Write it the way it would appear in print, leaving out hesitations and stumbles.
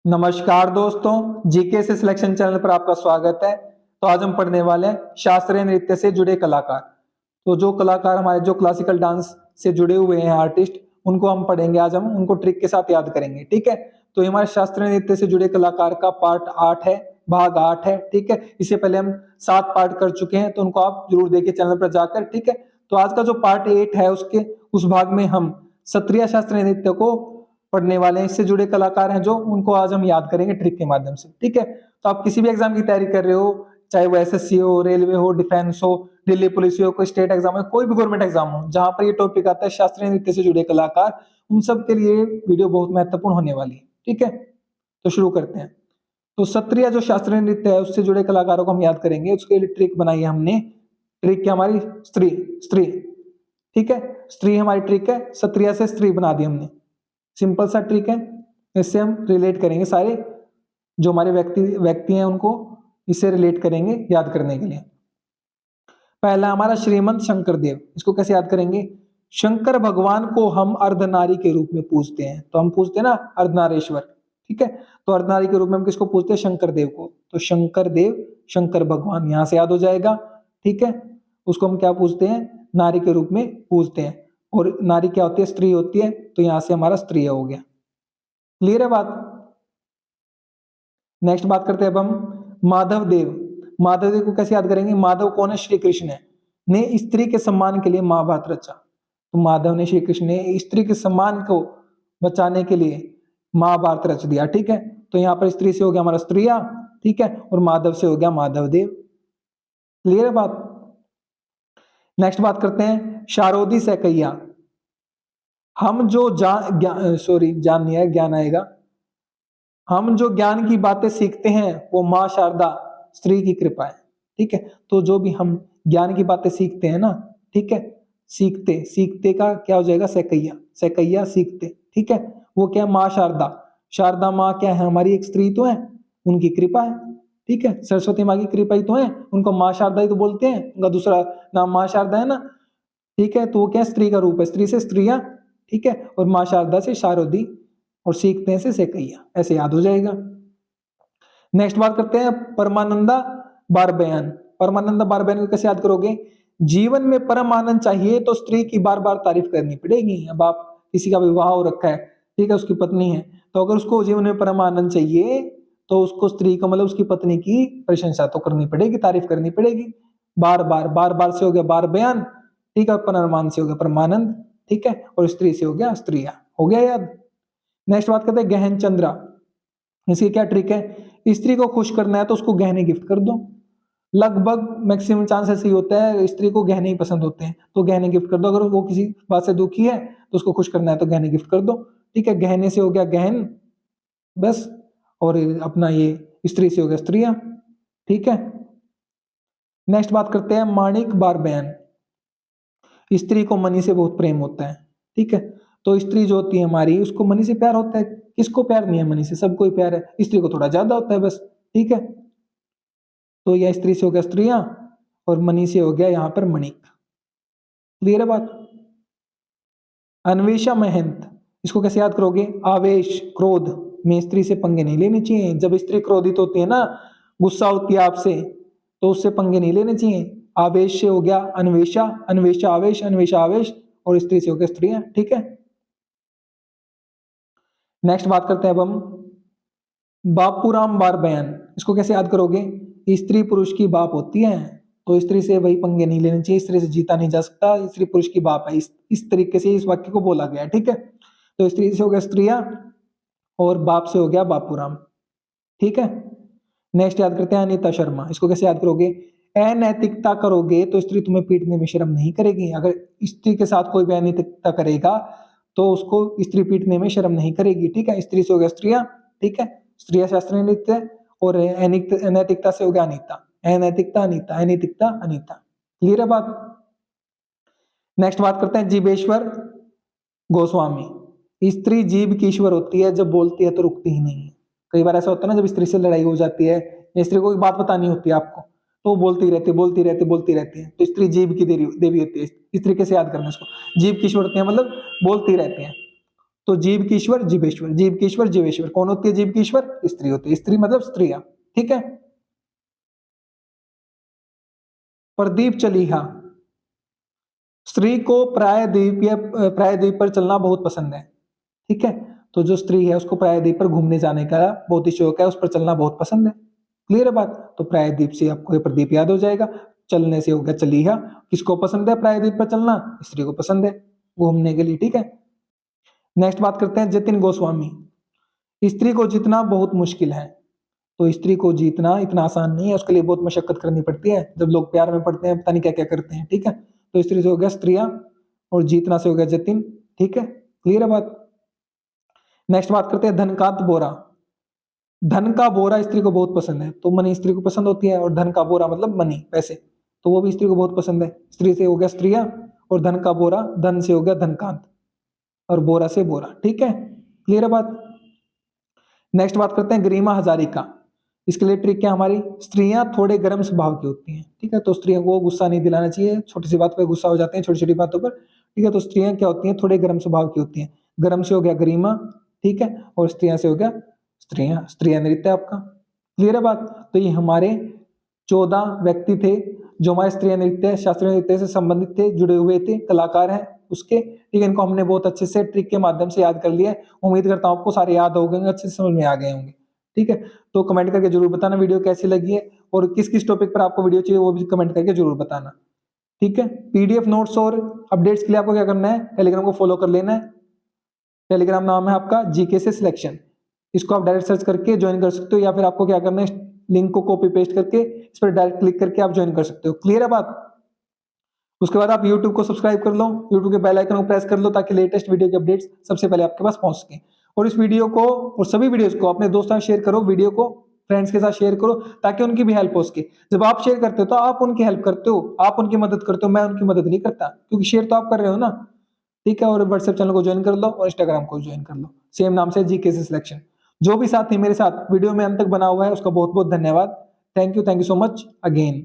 नमस्कार दोस्तों, जीके से सिलेक्शन चैनल पर आपका स्वागत है। तो आज हम पढ़ने वाले हैं शास्त्रीय नृत्य से जुड़े कलाकार। तो जो कलाकार हमारे जो क्लासिकल डांस से जुड़े हुए हैं आर्टिस्ट, उनको हम पढ़ेंगे। आज हम उनको ट्रिक के साथ याद करेंगे, ठीक है। तो ये हमारे शास्त्रीय नृत्य से जुड़े कलाकार का पार्ट 8 है, भाग 8 है, ठीक है। इससे पहले हम 7 पार्ट कर चुके हैं, तो उनको आप जरूर देखिए चैनल पर जाकर, ठीक है। तो आज का जो पार्ट 8 है उसके उस भाग में हम क्षत्रिय शास्त्रीय नृत्य को पढ़ने वाले हैं। इससे जुड़े कलाकार हैं जो, उनको आज हम याद करेंगे ट्रिक के माध्यम से, ठीक है। तो आप किसी भी एग्जाम की तैयारी कर रहे हो, चाहे वो एसएससी हो, रेलवे हो, डिफेंस हो, दिल्ली पुलिस हो, कोई स्टेट एग्जाम हो, कोई भी गवर्नमेंट एग्जाम हो, जहां पर ये टॉपिक आता है शास्त्रीय नृत्य से जुड़े कलाकार, उन सब के लिए वीडियो बहुत महत्वपूर्ण होने वाली है, ठीक है। तो शुरू करते हैं। तो क्षत्रिय जो शास्त्रीय नृत्य है उससे जुड़े कलाकारों को हम याद करेंगे। उसके लिए ट्रिक बनाई है हमने। ट्रिक क्या हमारी? स्त्री स्त्री, ठीक है। स्त्री हमारी ट्रिक है, क्षत्रिय से स्त्री बना दी हमने। सिंपल सा ट्रिक है, इससे हम रिलेट करेंगे सारे जो हमारे व्यक्ति हैं, उनको इससे रिलेट करेंगे याद करने के लिए। पहला हमारा श्रीमंत शंकर देव। इसको कैसे याद करेंगे? शंकर भगवान को हम अर्धनारी के रूप में पूजते हैं। तो हम पूजते हैं ना अर्धनारेश्वर, ठीक है। तो अर्धनारी के रूप में हम किसको पूजते हैं? शंकर देव को। तो शंकर देव, शंकर भगवान यहां से याद हो जाएगा, ठीक है। उसको हम क्या पूजते हैं? नारी के रूप में पूजते हैं। और नारी क्या होती है? स्त्री होती है। तो यहां से हमारा स्त्रीय हो गया। क्लियर है बात? नेक्स्ट बात करते हैं अब हम माधव देव। माधव देव को कैसे याद करेंगे? माधव कौन है? श्री कृष्ण है, ने स्त्री के सम्मान के लिए महाभारत रचा। तो माधव ने, श्री कृष्ण ने स्त्री के सम्मान को बचाने के लिए महाभारत रच दिया, ठीक है। तो यहाँ पर स्त्री से हो गया हमारा स्त्रिया, ठीक है, और माधव से हो गया माधव देव। क्लियर है बात? नेक्स्ट बात करते हैं शारोदी सैकैया। हम जो ज्ञान नहीं है, ज्ञान आएगा। हम जो ज्ञान की बातें सीखते हैं वो माँ शारदा स्त्री की कृपा है, ठीक है। तो जो भी हम ज्ञान की बातें सीखते हैं ना, ठीक है, सीखते सीखते का क्या हो जाएगा? सैकैया, सैकैया सीखते, ठीक है। वो क्या? माँ शारदा। शारदा माँ क्या है? हमारी एक स्त्री तो है, उनकी कृपा है, ठीक है। सरस्वती माँ की कृपा ही तो है, उनको माँ शारदा ही तो बोलते हैं, उनका दूसरा नाम माँ शारदा है ना, ठीक है। तो वो क्या? स्त्री का रूप है, स्त्री से स्त्रियां, ठीक है, और माँ शारदा से शारोदी, और सीखते हैं से सैकैया, ऐसे याद हो जाएगा। नेक्स्ट बात करते हैं परमानंदा बारबयान। परमानंदा बारबयान को कैसे याद करोगे? जीवन में परम आनंद चाहिए तो स्त्री की बार बार तारीफ करनी पड़ेगी। अब आप किसी का विवाह हो रखा है, ठीक है, उसकी पत्नी है, तो अगर उसको जीवन में परम आनंद चाहिए तो उसको स्त्री को, मतलब उसकी पत्नी की प्रशंसा तो करनी पड़ेगी, तारीफ करनी पड़ेगी। बार बार, बार बार से हो गया बार बयान, ठीक है, परमान से हो गया परमानंद, ठीक है, और स्त्री से हो गया स्त्रिया। हो गया याद? नेक्स्ट बात करते हैं गहन चंद्रा। इसकी क्या ट्रिक है? स्त्री को खुश करना है तो उसको गहने गिफ्ट कर दो। लगभग मैक्सिमम चांस ऐसे ही होता है, स्त्री को गहने ही पसंद होते हैं, तो गहने गिफ्ट कर दो। अगर वो किसी बात से दुखी है तो उसको खुश करना है तो गहने गिफ्ट कर दो, ठीक है। गहने से हो गया गहन, बस, और अपना ये स्त्री से हो गया स्त्रियां, ठीक है। नेक्स्ट बात करते हैं माणिक बार बयान। स्त्री को मनी से बहुत प्रेम होता है, ठीक है। तो स्त्री जो होती है हमारी, उसको मनी से प्यार होता है। किसको प्यार नहीं है? मनी से सबको ही प्यार है, स्त्री को थोड़ा ज्यादा होता है बस, ठीक है। तो यह स्त्री से हो गया स्त्रियां, और मनी से हो गया यहाँ पर मणिक। क्लियर है बात? अन्वेषा महंत। इसको कैसे याद करोगे? आवेश, क्रोध में स्त्री से पंगे नहीं लेने चाहिए। जब स्त्री क्रोधित होती है ना, गुस्सा होती है आपसे, तो उससे पंगे नहीं लेने चाहिए। आवेश से हो गया अन्वेषा, अन्वेषा आवेश, अन्वेषा आवेश, और स्त्री से हो गया स्त्रियां, ठीक है। नेक्स्ट बात करते हैं अब हम बापूराम बार बयान। इसको कैसे याद करोगे? स्त्री पुरुष की बाप होती है, तो स्त्री से वही पंगे नहीं लेने चाहिए, स्त्री से जीता नहीं जा सकता, स्त्री पुरुष की बाप है। इस तरीके से इस वाक्य को बोला गया है, ठीक है। तो स्त्री से हो गया स्त्रियां, और बाप से हो गया बापूराम, ठीक है। नेक्स्ट याद करते हैं अनीता शर्मा। इसको कैसे याद करोगे? अनैतिकता करोगे तो स्त्री तुम्हें पीटने में शर्म नहीं करेगी। अगर स्त्री के साथ कोई भी अनैतिकता करेगा तो उसको स्त्री पीटने में शर्म नहीं करेगी, ठीक है। स्त्री से हो गया स्त्रियां, ठीक है, स्त्रिया शास्त्रीय नृत्य, और अनैतिकता से हो गया अनीता, अनैतिकता अनीता, अनैतिकता अनीता। क्लियर है बात? नेक्स्ट बात करते हैं जीवेश्वर गोस्वामी। स्त्री जीव की ईश्वर होती है, जब बोलती है तो रुकती ही नहीं है। कई बार ऐसा होता है ना, जब स्त्री से लड़ाई हो जाती है या स्त्री को कोई बात बतानी होती है आपको, तो वो बोलती रहती है, बोलती रहती है, बोलती रहती है। तो स्त्री जीव की देवी होती है। इस तरीके से याद करना इसको। जीव की ईश्वर होती है, मतलब बोलती रहती है। तो जीव की ईश्वर जीवेश्वर, जीव की ईश्वर जीवेश्वर। कौन होती है जीव की ईश्वर? स्त्री होती है। स्त्री मतलब स्त्रियां, ठीक है। प्रदीप चलिहा, स्त्री को प्रायद्वीप या प्रायद्वीप पर चलना बहुत पसंद है, ठीक है। तो जो स्त्री है उसको प्रायद्वीप पर घूमने जाने का बहुत ही शौक है, उस पर चलना बहुत पसंद है। क्लियर है बात? तो प्रायद्वीप से आपको ये प्रदीप याद हो जाएगा। चलने से हो गया चलिहा। किसको पसंद है प्रायद्वीप पर चलना? स्त्री को पसंद है घूमने के लिए, ठीक है। नेक्स्ट बात करते हैं जतिन गोस्वामी, स्त्री को जीतना बहुत मुश्किल है। तो स्त्री को जीतना इतना आसान नहीं है, उसके लिए बहुत मशक्कत करनी पड़ती है। जब लोग प्यार में पड़ते हैं पता नहीं क्या क्या करते हैं, ठीक है। तो स्त्री से हो गया स्त्रियां और जीतना से हो गया जतिन, ठीक है। क्लियर है बात? नेक्स्ट बात करते हैं धनकांत बोरा, धन का बोरा स्त्री को बहुत पसंद है। तो मनी स्त्री को पसंद होती है और धन का बोरा मतलब मनी, पैसे, तो वो भी स्त्री को बहुत पसंद है। स्त्री से हो गया स्त्रियां और धन का बोरा, धन से हो गया धनकांत और बोरा से बोरा, ठीक है। क्लियर है बात? नेक्स्ट बात करते हैं गरिमा हजारिका, इसके लिए ट्रिक क्या हमारी? स्त्रियां थोड़े गर्म स्वभाव की होती हैं, ठीक है। तो स्त्रियों को गुस्सा नहीं दिलाना चाहिए, छोटी सी बात पर गुस्सा हो जाते हैं, छोटी छोटी बातों पर, ठीक है। तो स्त्रियां क्या होती हैं? थोड़े गर्म स्वभाव की होती हैं। गर्म से हो गया गरिमा, ठीक है, और स्त्रियां से हो गया स्त्रियां, स्त्रियां नृत्य आपका। क्लियर है बात? तो ये हमारे 14 व्यक्ति थे जो हमारे स्त्रियां नृत्य शास्त्रीय नृत्य से संबंधित थे, जुड़े हुए थे, कलाकार हैं उसके, ठीक है। इनको हमने बहुत अच्छे से ट्रिक के माध्यम से याद कर लिया है। उम्मीद करता हूं आपको सारे याद हो गए, अच्छे से समझ में आ गए होंगे, ठीक है। तो कमेंट करके जरूर बताना वीडियो कैसी लगी है और किस किस टॉपिक पर आपको वीडियो चाहिए वो भी कमेंट करके जरूर बताना, ठीक है। पीडीएफ नोट्स और अपडेट्स के लिए आपको क्या करना है? टेलीग्राम को फॉलो कर लेना है। टेलीग्राम नाम है आपका जीके से सिलेक्शन, इसको आप डायरेक्ट सर्च करके ज्वाइन कर सकते हो, या फिर आपको क्या करना है? लिंक को कॉपी पेस्ट करके इस पर डायरेक्ट क्लिक करके आप ज्वाइन कर सकते हो। क्लियर है बात? उसके बाद आप YouTube को सब्सक्राइब कर लो, YouTube के बेल आइकन को प्रेस कर लो ताकि लेटेस्ट वीडियो के अपडेट्स सबसे पहले आपके पास पहुंच सके। और इस वीडियो को और सभी वीडियोस को अपने दोस्तों से शेयर करो, वीडियो को फ्रेंड्स के साथ शेयर करो ताकि उनकी भी हेल्प हो सके। जब आप शेयर करते हो तो आप उनकी हेल्प करते हो, आप उनकी मदद करते हो, मैं उनकी मदद नहीं करता, क्योंकि शेयर तो आप कर रहे हो ना, ठीक है। और व्हाट्सएप चैनल को ज्वाइन कर लो और इंस्टाग्राम को ज्वाइन कर लो, सेम नाम से जीके से सिलेक्शन। जो भी साथी मेरे साथ वीडियो में अंत तक बना हुआ है उसका बहुत बहुत धन्यवाद। Thank you so much again.